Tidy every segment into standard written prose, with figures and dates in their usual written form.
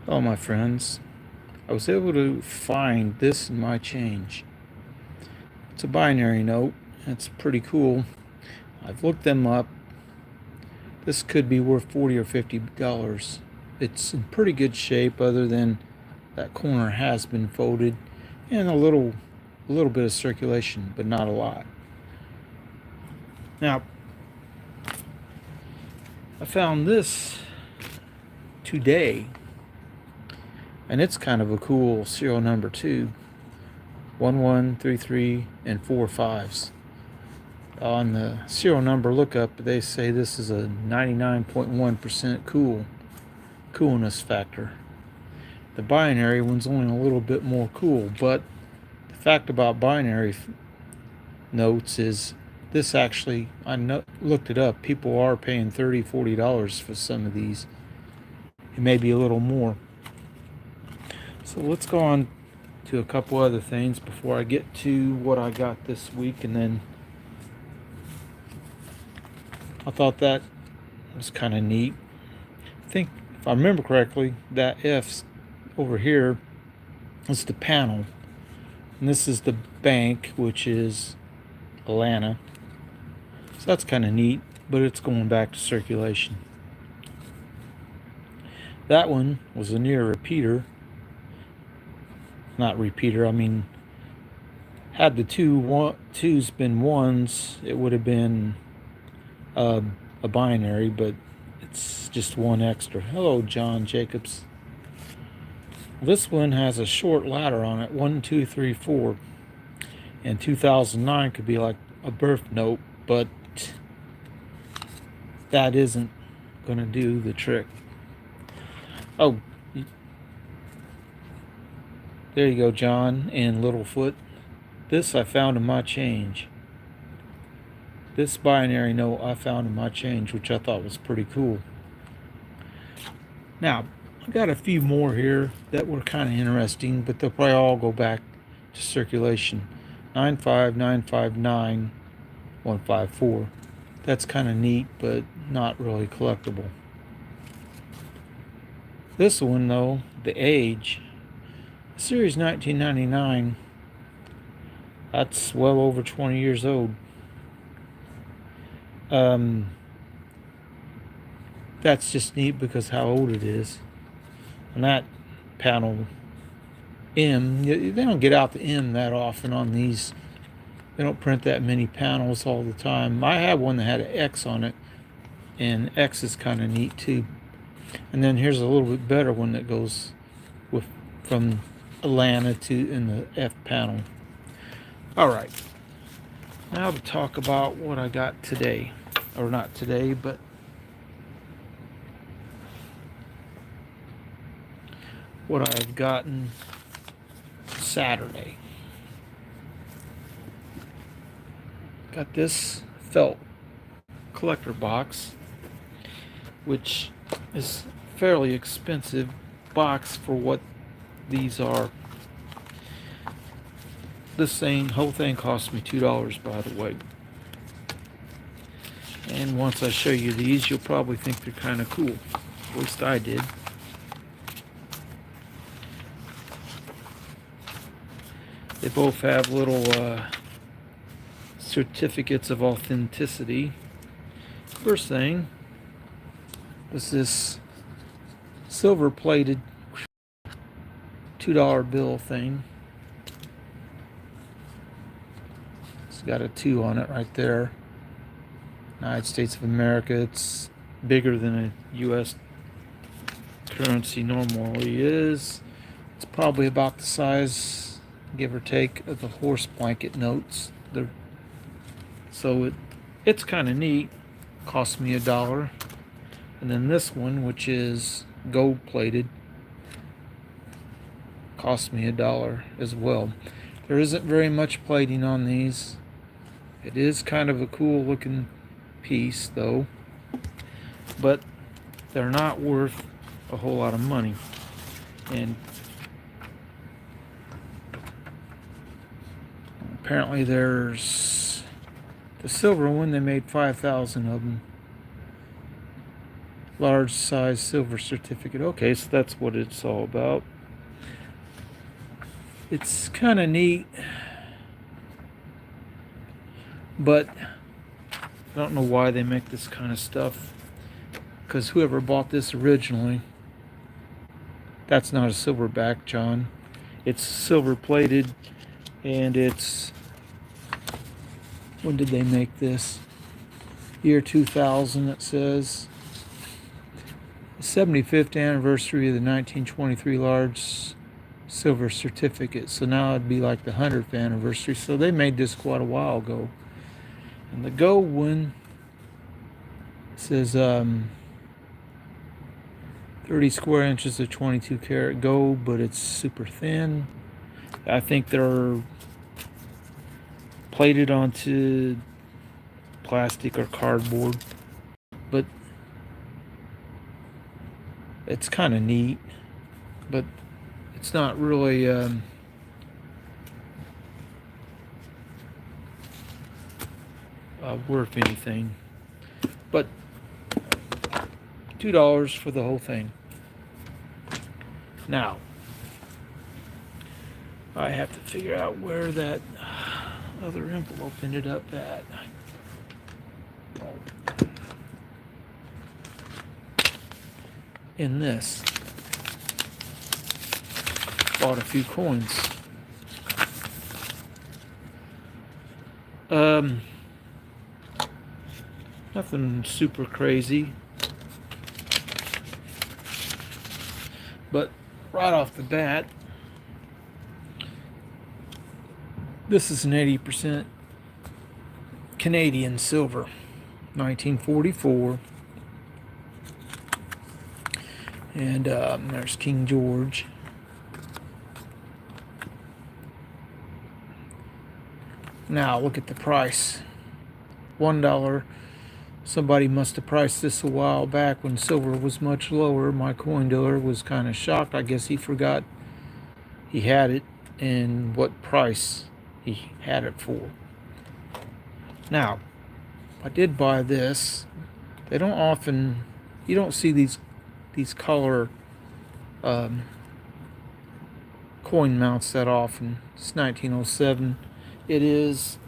Oh, my friends, I was able to find this in my change. It's a binary note. It's pretty cool. I've looked them up. This could be worth $40 or $50. It's in pretty good shape, other than that corner has been folded and a little bit of circulation, but not a lot. Now, I found this today, and it's kind of a cool serial number too. 1133 and 4 5s. On the serial number lookup, they say this is a 99.1% coolness factor. The binary one's only a little bit more cool, but the fact about binary notes is this actually, looked it up, people are paying $30-$40 for some of these. It may be a little more. So let's go on to a couple other things before I get to what I got this week, and then I thought that was kind of neat. I think, if I remember correctly, that F over here is the panel, and this is the bank, which is Atlanta. So that's kind of neat, but it's going back to circulation. That one was a near repeater. Not repeater, I mean, had the twos been ones, it would have been a binary, but it's just one extra. Hello, John Jacobs. This one has a short ladder on it, 1, 2, 3, 4. And 2009 could be like a birth note, but that isn't going to do the trick. Oh, there you go, John and Littlefoot. This I found in my change. This binary note I found in my change, which I thought was pretty cool. Now, I got a few more here that were kind of interesting, but they'll probably all go back to circulation. 95959 154. That's kind of neat, but not really collectible. This one, though, the age, Series 1999, that's well over 20 years old. That's just neat because how old it is. And that panel M, they don't get out the M that often on these. They don't print that many panels all the time. I have one that had an X on it, and X is kind of neat too. And then here's a little bit better one that goes with from Atlanta to in the F panel. All right, now to talk about what I got today, or not today, but what I've gotten Saturday. Got this felt collector box, which is fairly expensive box for what these are. This whole thing cost me $2, by the way. And once I show you these, you'll probably think they're kind of cool. At least I did. They both have little certificates of authenticity. First thing is this silver plated $2 bill thing. It's got a 2 on it right there. United States of America. It's bigger than a US currency normally is. It's probably about the size, give or take, of the horse blanket notes. So it's kind of neat. Cost me $1. And then this one, which is gold plated, cost me $1 as well. There isn't very much plating on these. It is kind of a cool looking piece though, but they're not worth a whole lot of money. And apparently there's the silver one, they made 5,000 of them. large size silver certificate. Okay, so that's what it's all about. It's kind of neat, but I don't know why they make this kind of stuff, because whoever bought this originally, that's not a silverback, John. It's silver plated, and it's, when did they make this? Year 2000, it says. 75th anniversary of the 1923 large silver certificate. So now it'd be like the 100th anniversary. So they made this quite a while ago. And the gold one says 30 square inches of 22 karat gold, but it's super thin. I think they're plated onto plastic or cardboard, but it's kind of neat, but it's not really worth anything. But $2 for the whole thing. Now I have to figure out where that other envelope ended up at. In this. Bought a few coins. Nothing super crazy. But right off the bat, this is an 80% Canadian silver, 1944. And there's King George. Now look at the price. $1. Somebody must have priced this a while back when silver was much lower. My coin dealer was kind of shocked. I guess he forgot he had it and what price he had it for. Now, I did buy this. They don't often, you don't see these color coin mounts that often. It's 1907. It is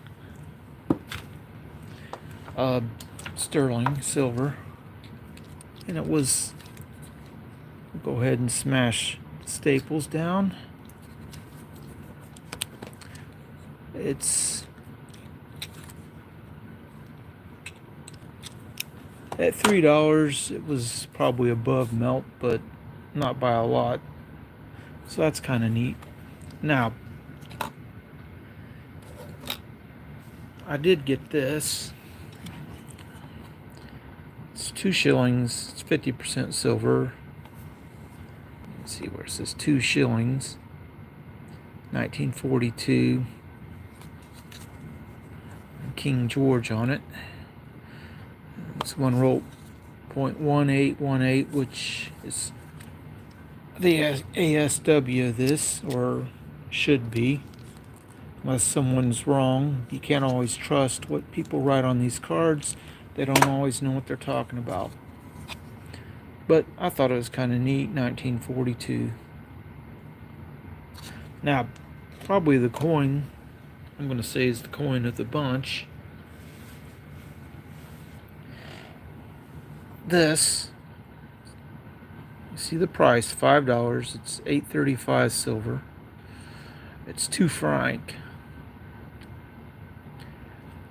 sterling silver, and it was, we'll go ahead and smash staples down. It's at $3. It was probably above melt, but not by a lot. So that's kind of neat. Now, I did get this. It's 2 shillings. It's 50% silver. Let's see where it says 2 shillings. 1942. King George on it. This one wrote .1818, which is the ASW of this, or should be, unless someone's wrong. You can't always trust what people write on these cards. They don't always know what they're talking about. But I thought it was kind of neat, 1942. Now, probably the coin I'm going to say is the coin of the bunch. This, you see the price, $5. It's $8.35 silver. It's 2 franc.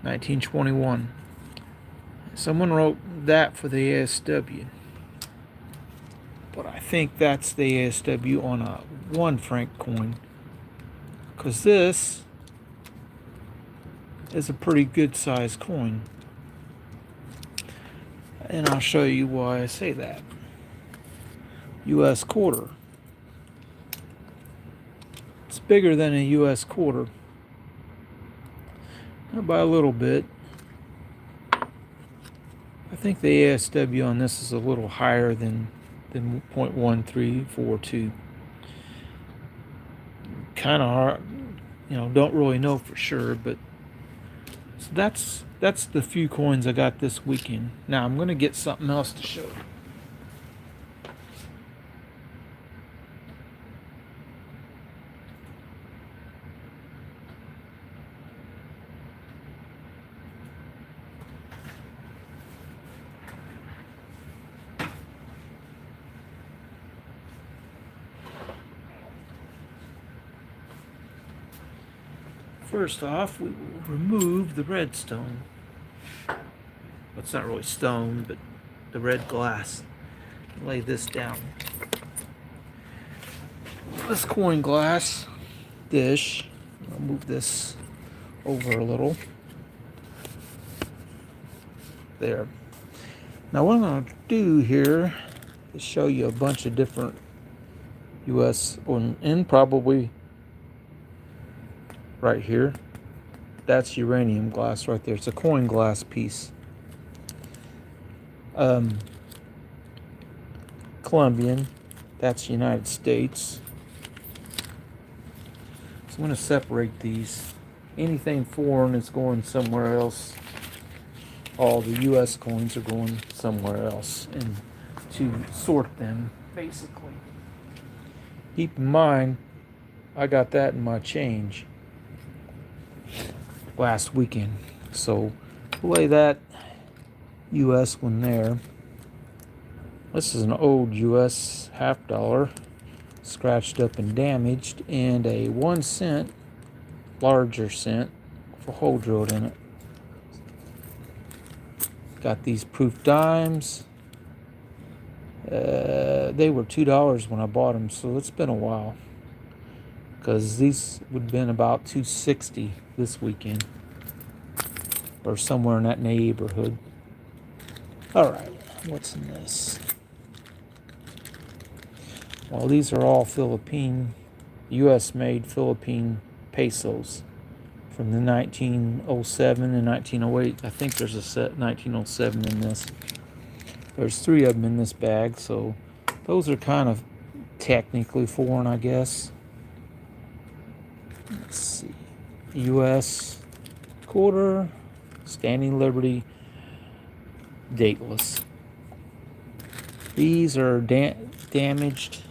1921. Someone wrote that for the ASW, but I think that's the ASW on a 1 franc coin, because this is a pretty good sized coin, and I'll show you why I say that. US quarter. It's bigger than a US quarter, not by a little bit. I think the ASW on this is a little higher than 0.1342. Kind of hard, don't really know for sure, but so that's the few coins I got this weekend. Now I'm going to get something else to show you. First off, we will remove the red stone. Well, it's not really stone, but the red glass. Lay this down. This coin glass dish. I'll move this over a little. There. Now what I'm going to do here is show you a bunch of different US, and probably right here. That's uranium glass right there. It's a coin glass piece. Colombian. That's United States. So I'm going to separate these. Anything foreign is going somewhere else. All the US coins are going somewhere else. And to sort them, basically. Keep in mind, I got that in my change last weekend. So lay that US one there. This is an old US $50, scratched up and damaged, and a 1 cent, larger cent, with a hole drilled in it. Got these proof dimes. They were $2 when I bought them, so it's been a while. Because these would have been about $2.60 this weekend, or somewhere in that neighborhood. All right, what's in this? Well, these are all Philippine, U.S.-made Philippine pesos from the 1907 and 1908. I think there's a set 1907 in this. There's 3 of them in this bag, so those are kind of technically foreign, I guess. Let's see. U.S. quarter, Standing Liberty, dateless. These are damaged.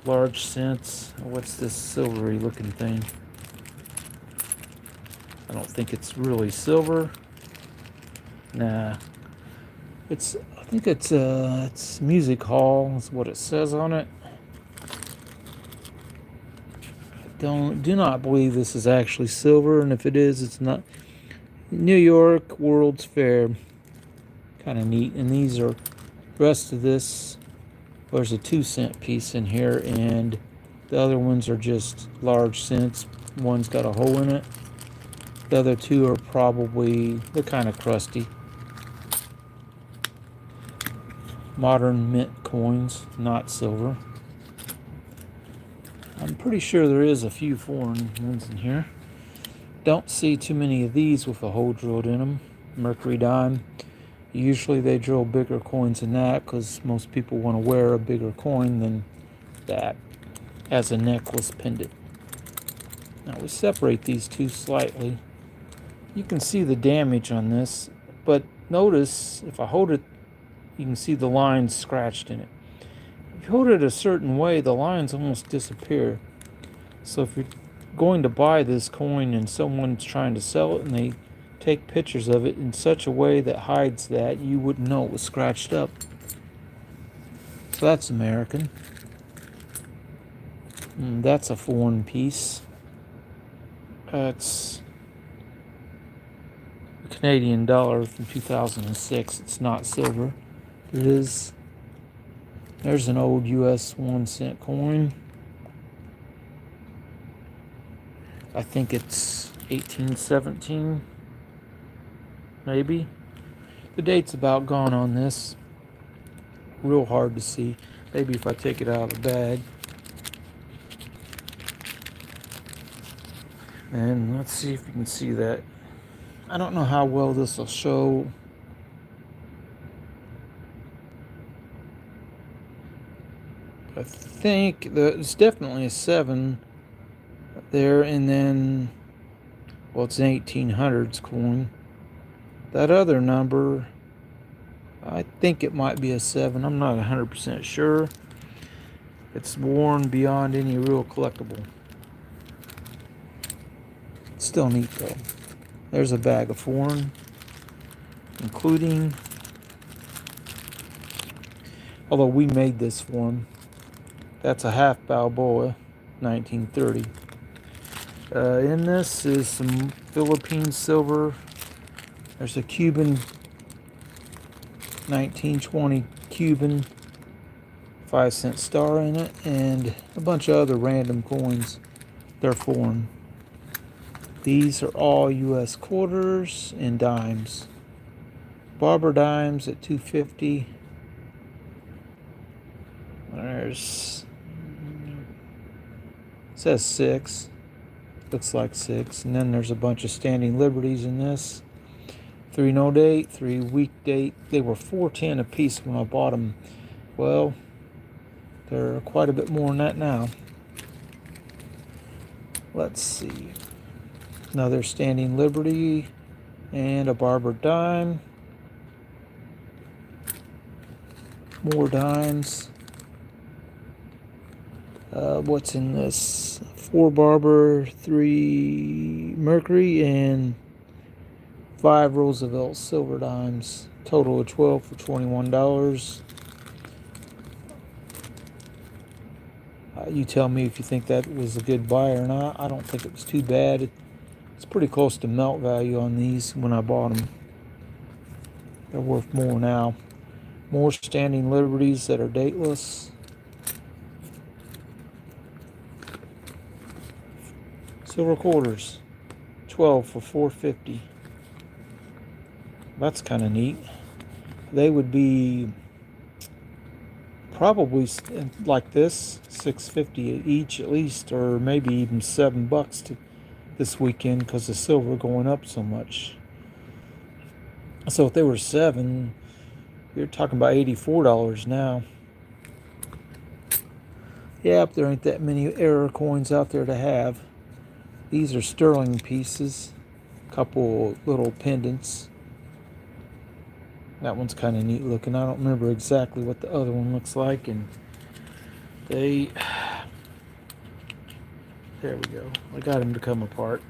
Large cents. What's this silvery looking thing? I don't think it's really silver. Nah. I think it's music hall is what it says on it. Do not believe this is actually silver, and if it is, it's not. New York World's Fair. Kind of neat. And these are, rest of this, there's a 2 cent piece in here, and the other ones are just large cents. One's got a hole in it. The other 2 are probably, they're kind of crusty. Modern mint coins, not silver. I'm pretty sure there is a few foreign ones in here. Don't see too many of these with a hole drilled in them. Mercury dime. Usually they drill bigger coins than that because most people want to wear a bigger coin than that as a necklace pendant. Now we separate these 2 slightly. You can see the damage on this, but notice if I hold it, you can see the lines scratched in it. If you hold it a certain way, the lines almost disappear. So if you're going to buy this coin and someone's trying to sell it and they take pictures of it in such a way that hides that, you wouldn't know it was scratched up. So that's American. And that's a foreign piece. That's a Canadian dollar from 2006. It's not silver. There's an old US 1 cent coin. I think it's 1817, maybe. The date's about gone on this. Real hard to see. Maybe if I take it out of the bag. And let's see if you can see that. I don't know how well this will show. I think it's definitely a 7 there, and then, well, it's an 1800s coin. That other number, I think it might be a 7. I'm not 100% sure. It's worn beyond any real collectible. Still neat though. There's a bag of foreign, including, although we made this for him. That's a half Balboa, 1930. In this is some Philippine silver. There's a Cuban 1920 Cuban 5-cent star in it, and a bunch of other random coins. They're foreign. These are all US quarters and dimes. Barber dimes at $2.50. There's, it says 6. Looks like 6. And then there's a bunch of standing liberties in this. 3 no date, 3 week date. They were $4.10 a piece when I bought them. Well, they're quite a bit more than that now. Let's see. Another standing liberty and a barber dime. More dimes. What's in this? 4 barber, 3 mercury, and 5 Roosevelt silver dimes. Total of 12 for $21. You tell me if you think that was a good buy or not. I don't think it was too bad. It's pretty close to melt value on these when I bought them. They're worth more now. More standing liberties that are dateless. Silver quarters, 12 for $4.50. That's kind of neat. They would be probably like this, $6.50 each at least, or maybe even $7 this weekend because the silver going up so much. So if they were 7, you're talking about $84 now. Yep, there ain't that many error coins out there to have. These are sterling pieces, couple little pendants. That one's kind of neat looking. I don't remember exactly what the other one looks like, and there we go. I got them to come apart.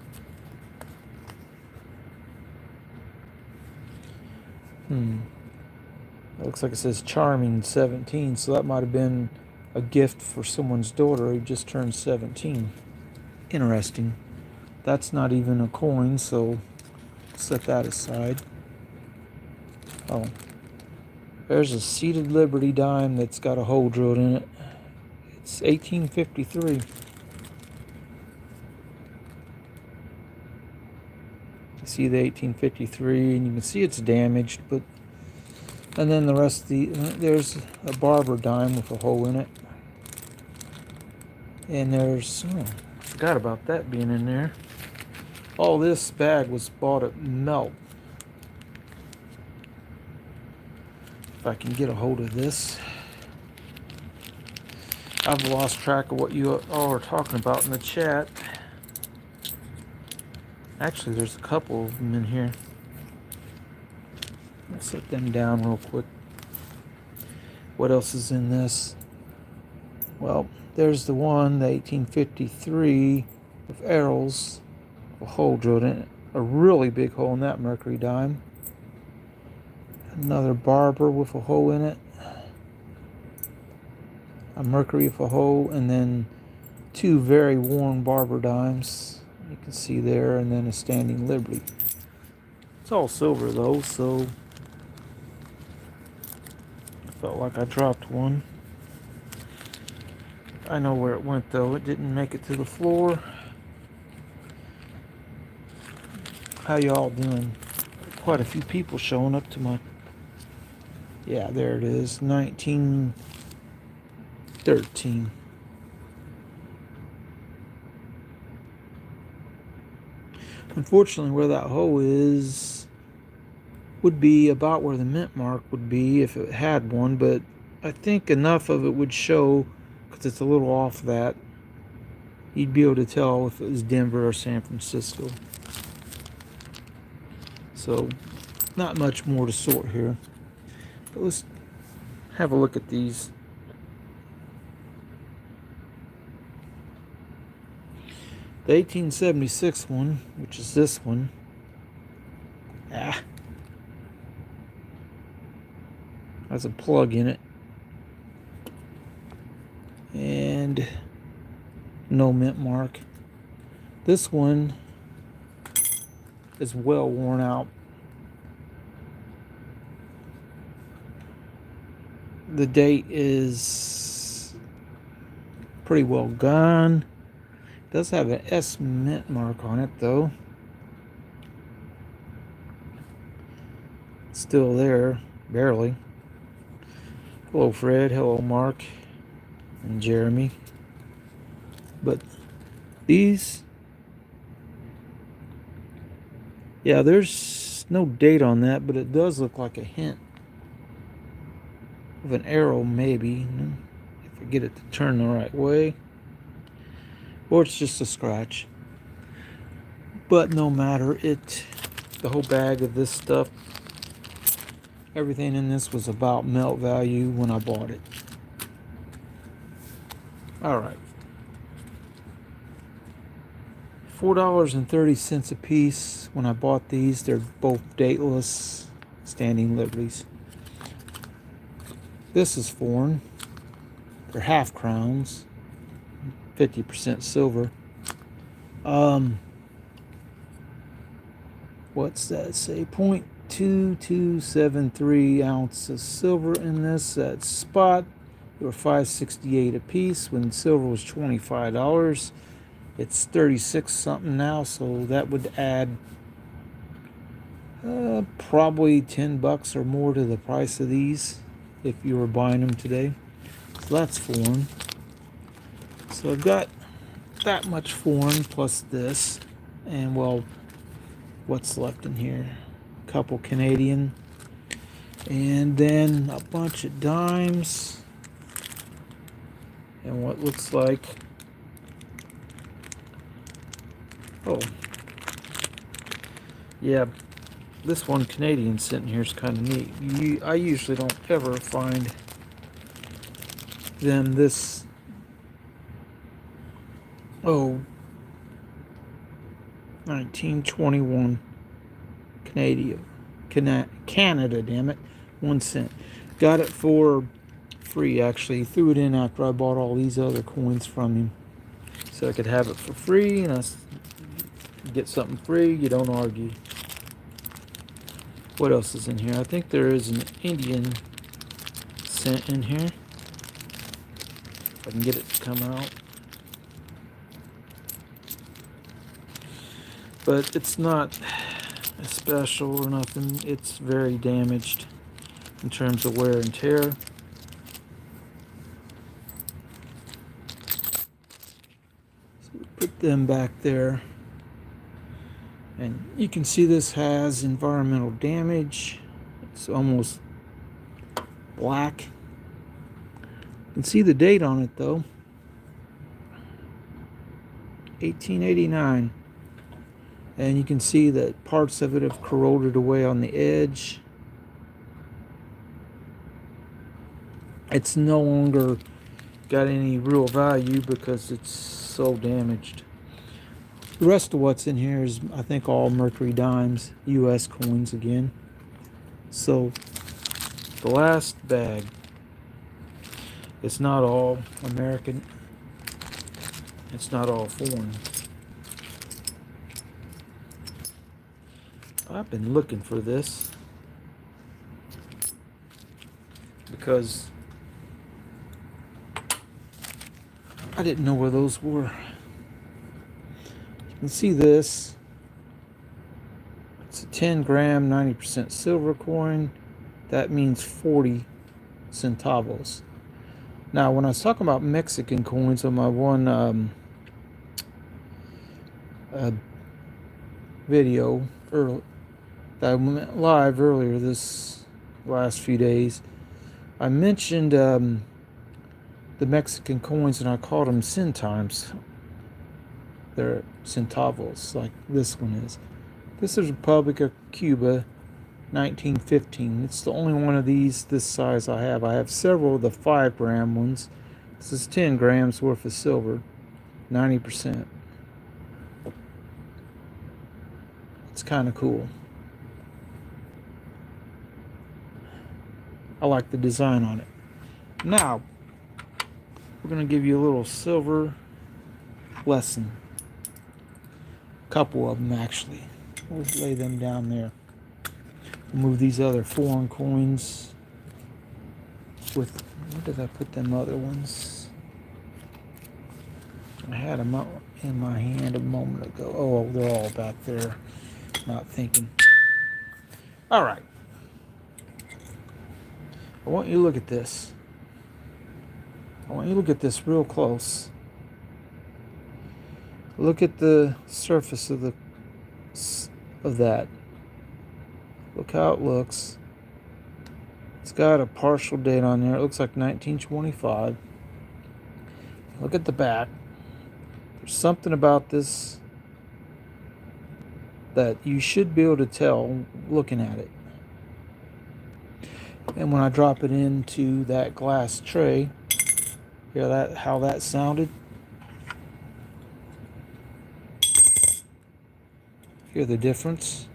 It looks like it says Charming 17, so that might have been a gift for someone's daughter who just turned 17. Interesting. That's not even a coin, so set that aside. Oh, there's a seated Liberty dime that's got a hole drilled in it. It's 1853. You see the 1853, and you can see it's damaged, but and then the rest of there's a barber dime with a hole in it, and there's I forgot about that being in there. All this bag was bought at Melt. If I can get a hold of this. I've lost track of what you all are talking about in the chat. Actually, there's a couple of them in here. I'll set them down real quick. What else is in this? Well, there's the one, the 1853 with arrows, a hole drilled in it. A really big hole in that mercury dime. Another barber with a hole in it. A mercury with a hole, and then 2 very worn barber dimes. You can see there, and then a standing liberty. It's all silver though, so I felt like I dropped one. I know where it went though. It didn't make it to the floor. How y'all doing? Quite a few people showing up to my... Yeah, there it is. 1913. Unfortunately, where that hole is would be about where the mint mark would be if it had one, but I think enough of it would show, because it's a little off that, you'd be able to tell if it was Denver or San Francisco. So, not much more to sort here. But let's have a look at these. The 1876 one, which is this one. Has a plug in it. And no mint mark. This one is well worn out. The date is pretty well gone. It does have an S mint mark on it though. It's still there, barely. Hello Fred, hello Mark and Jeremy. But these, yeah, there's no date on that, but it does look like a hint of an arrow, maybe, if I get it to turn the right way, or it's just a scratch. But no matter, the whole bag of this stuff, everything in this was about melt value when I bought it. All right, $4.30 a piece when I bought these. They're both dateless standing liberties. This is foreign. They're half crowns, 50% silver. What's that say? 0.2273 ounces silver in this. That spot, they were $5.68 a piece when silver was $25. It's 36 something now, so that would add probably $10 or more to the price of these if you were buying them today. So that's foreign. So I've got that much foreign plus this, and well, what's left in here? A couple Canadian, and then a bunch of dimes, and what looks like, oh yeah, this one Canadian sitting here is kind of neat. I usually don't ever find them this, 1921 Canada, damn it, 1 cent. Got it for free, actually. Threw it in after I bought all these other coins from him, so I could have it for free, and I get something free, you don't argue. What else is in here? I think there is an Indian cent in here. If I can get it to come out. But it's not special or nothing. It's very damaged in terms of wear and tear. So we put them back there. And you can see this has environmental damage. It's almost black. You can see the date on it though. 1889. And you can see that parts of it have corroded away on the edge. It's no longer got any real value because it's so damaged. The rest of what's in here is, I think, all Mercury dimes, US coins again. So the last bag, it's not all American, it's not all foreign. I've been looking for this because I didn't know where those were. You can see this. It's a 10 gram, 90% silver coin. That means 40 centavos. Now, when I was talking about Mexican coins on my one video early, that went live earlier this last few days, I mentioned the Mexican coins, and I called them centimes. They're centavos, like this one is. This is Republic of Cuba, 1915. It's the only one of these this size I have. I have several of the 5 gram ones. This is 10 grams worth of silver, 90%. It's kind of cool. I like the design on it. Now, we're going to give you a little silver lesson. couple of them actually. We'll lay them down there. Move these other foreign coins with, where did I put them other ones? I had them up in my hand a moment ago. Oh, they're all back there. Not thinking. All right. I want you to look at this. I want you to look at this real close. Look at the surface of that. Look how it looks. It's got a partial date on there. It looks like 1925. Look at the back. There's something about this that you should be able to tell looking at it. And when I drop it into that glass tray, hear that, how that sounded? Hear the difference?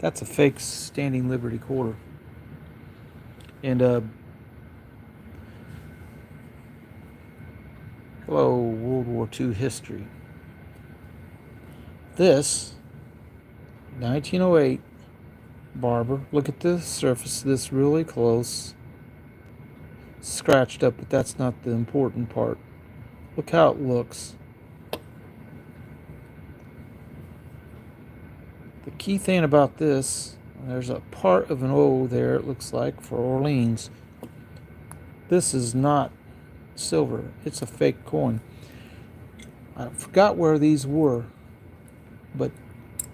That's a fake Standing Liberty quarter. And hello, World War II history. This 1908 barber. Look at the surface of this really close. Scratched up, but that's not the important part. Look how it looks. The key thing about this, there's a part of an O there, it looks like, for Orleans. This is not silver. It's a fake coin. I forgot where these were, but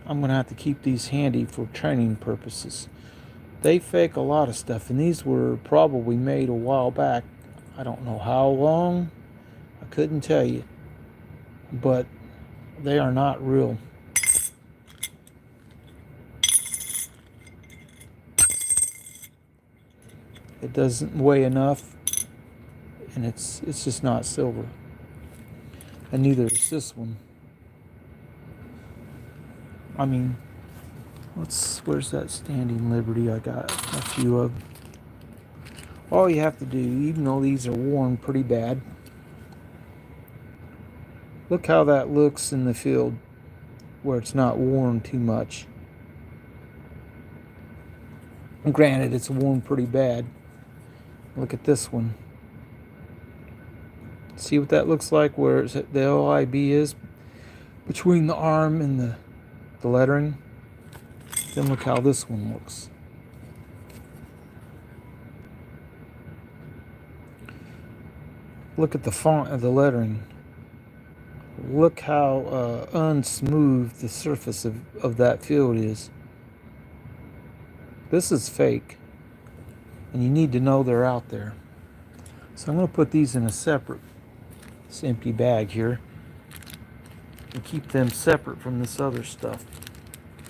I'm going to have to keep these handy for training purposes. They fake a lot of stuff, and these were probably made a while back. I don't know how long. I couldn't tell you. But they are not real. It doesn't weigh enough, and it's just not silver. And neither is this one. I mean, where's that Standing Liberty I got a few of? All you have to do, even though these are worn pretty bad, look how that looks in the field where it's not worn too much. Granted, it's worn pretty bad. Look at this one. See what that looks like where the LIB is between the arm and the lettering? Then look how this one looks. Look at the font of the lettering. Look how unsmooth the surface of that field is. This is fake. And you need to know they're out there. So I'm going to put these in a separate empty bag here and keep them separate from this other stuff.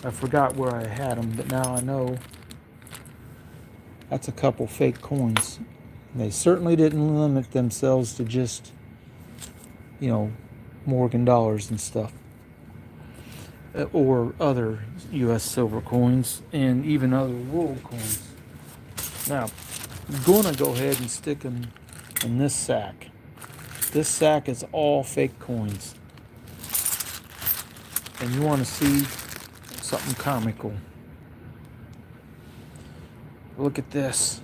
I forgot where I had them, but now I know. That's a couple fake coins. They certainly didn't limit themselves to just, Morgan dollars and stuff. Or other U.S. silver coins and even other world coins. Now, I'm going to go ahead and stick them in this sack. This sack is all fake coins. And you want to see something comical. Look at this.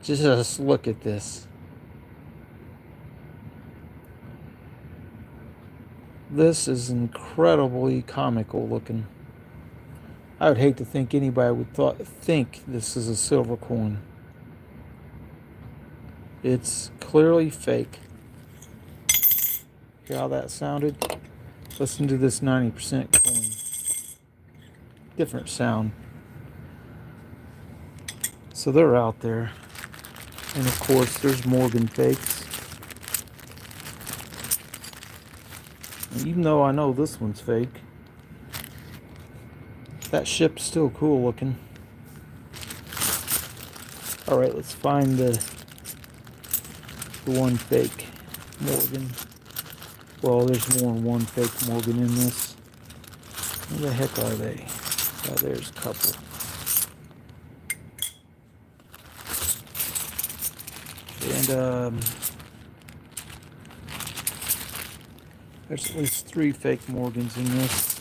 Just look at this. This is incredibly comical looking. I would hate to think anybody would think this is a silver coin. It's clearly fake. Hear how that sounded? Listen to this 90% coin. Different sound. So they're out there. And of course, there's Morgan fakes. And even though I know this one's fake, that ship's still cool looking. Alright, let's find the one fake Morgan. Well, there's more than one fake Morgan in this. Where the heck are they? Oh, there's a couple. And there's at least 3 fake Morgans in this.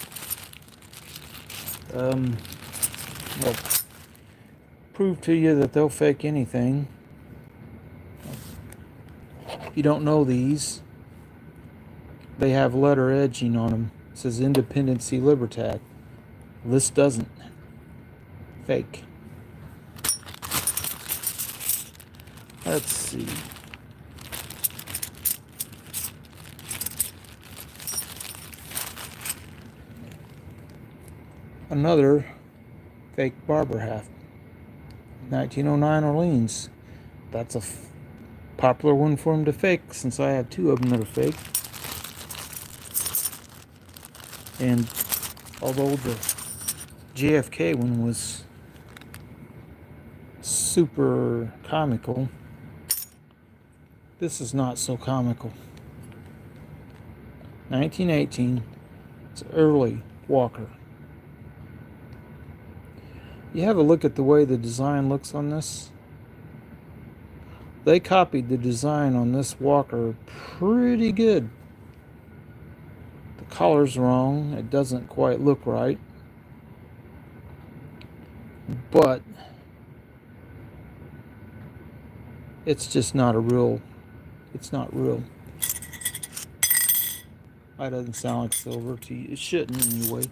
Well, prove to you that they'll fake anything. If you don't know these, they have letter edging on them. It says Independency Libertad. This doesn't. Fake. Let's see. Another fake barber hat. 1909 Orleans. That's a popular one for them to fake, since I have 2 of them that are fake. And although the JFK one was super comical, this is not so comical. 1918. It's early Walker. You have a look at the way the design looks on this. They copied the design on this Walker pretty good. The collar's wrong. It doesn't quite look right. But it's just not a real, it's not real. That doesn't sound like silver to you. It shouldn't anyway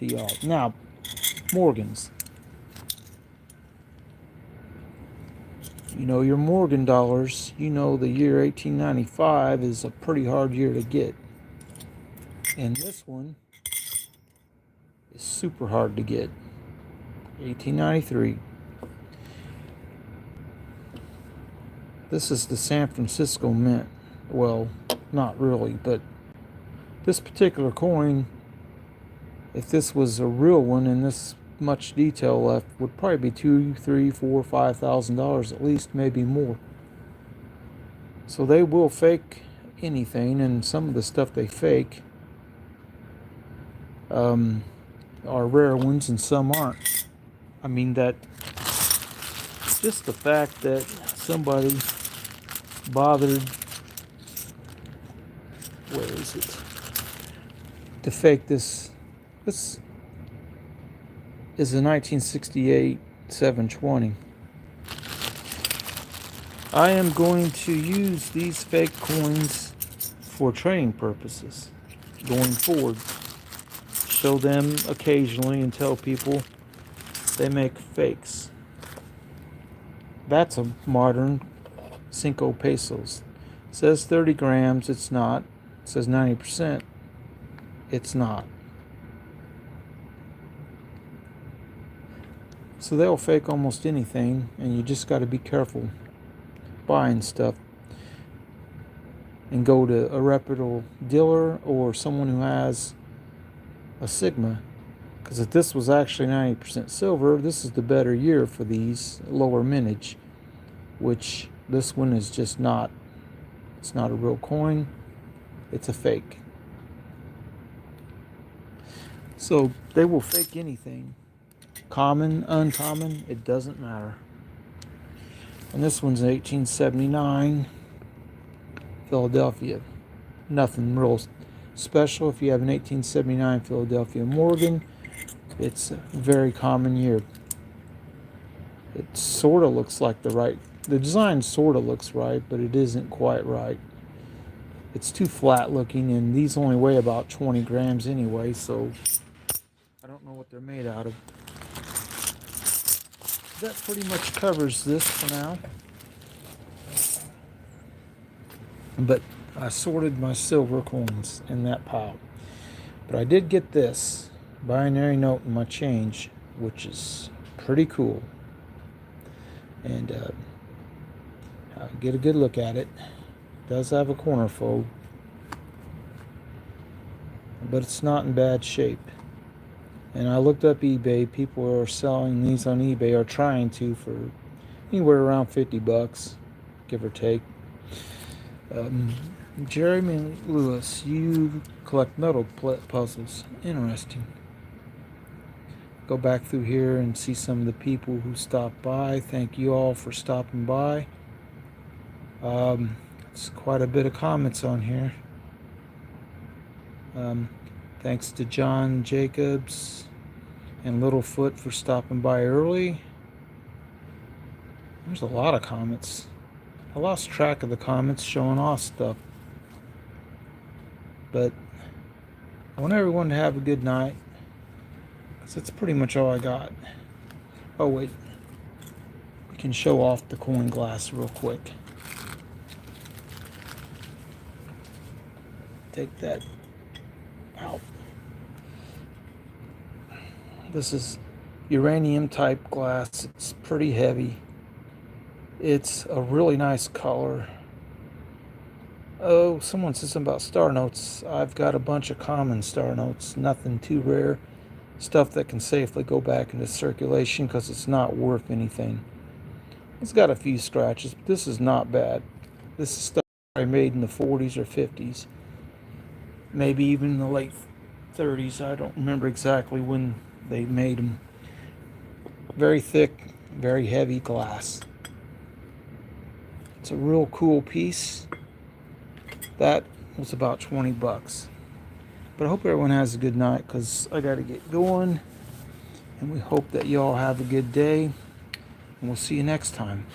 to y'all. Now, Morgans. You know your Morgan dollars. You know the year 1895 is a pretty hard year to get. And this one is super hard to get. 1893. This is the San Francisco Mint. Well, not really, but this particular coin, if this was a real one and this much detail left, would probably be $2,000, $3,000, $4,000, $5,000 at least, maybe more. So they will fake anything, and some of the stuff they fake are rare ones and some aren't. I mean, that just the fact that somebody bothered, where is it, to fake this. This is a 1968 720. I am going to use these fake coins for training purposes going forward. Show them occasionally and tell people they make fakes. That's a modern 5 pesos. It says 30 grams, it's not. It says 90%, it's not. So they'll fake almost anything, and you just got to be careful buying stuff. And go to a reputable dealer or someone who has a Sigma. Because if this was actually 90% silver, this is the better year for these lower mintage. Which this one is just not. It's not a real coin. It's a fake. So they will fake anything. Common, uncommon, it doesn't matter. And this one's 1879, Philadelphia. Nothing real special. If you have an 1879 Philadelphia Morgan, it's a very common year. It sort of looks like the design sort of looks right, but it isn't quite right. It's too flat looking, and these only weigh about 20 grams anyway, so I don't know what they're made out of. That pretty much covers this for now. But I sorted my silver coins in that pile. But I did get this binary note in my change, which is pretty cool. And I'll get a good look at it. It does have a corner fold, but it's not in bad shape. And I looked up eBay. People are selling these on eBay, or trying to, for anywhere around $50, give or take. Jeremy Lewis, you collect metal puzzles. Interesting. Go back through here and see some of the people who stopped by. Thank you all for stopping by. It's quite a bit of comments on here. Thanks to John Jacobs and Littlefoot for stopping by early. There's a lot of comments. I lost track of the comments showing off stuff. But I want everyone to have a good night, because that's pretty much all I got. Oh, wait. We can show off the coin glass real quick. Take that out. This is uranium type glass. It's pretty heavy. It's a really nice color. Oh, someone said something about star notes. I've got a bunch of common star notes, nothing too rare. Stuff that can safely go back into circulation because it's not worth anything. It's got a few scratches, but this is not bad. This is stuff I made in the 40s or 50s. Maybe even in the late 30s. I don't remember exactly when they made them. Very thick, very heavy glass. It's a real cool piece. That was about 20 bucks. But I hope everyone has a good night, because I got to get going. And we hope that you all have a good day. And we'll see you next time.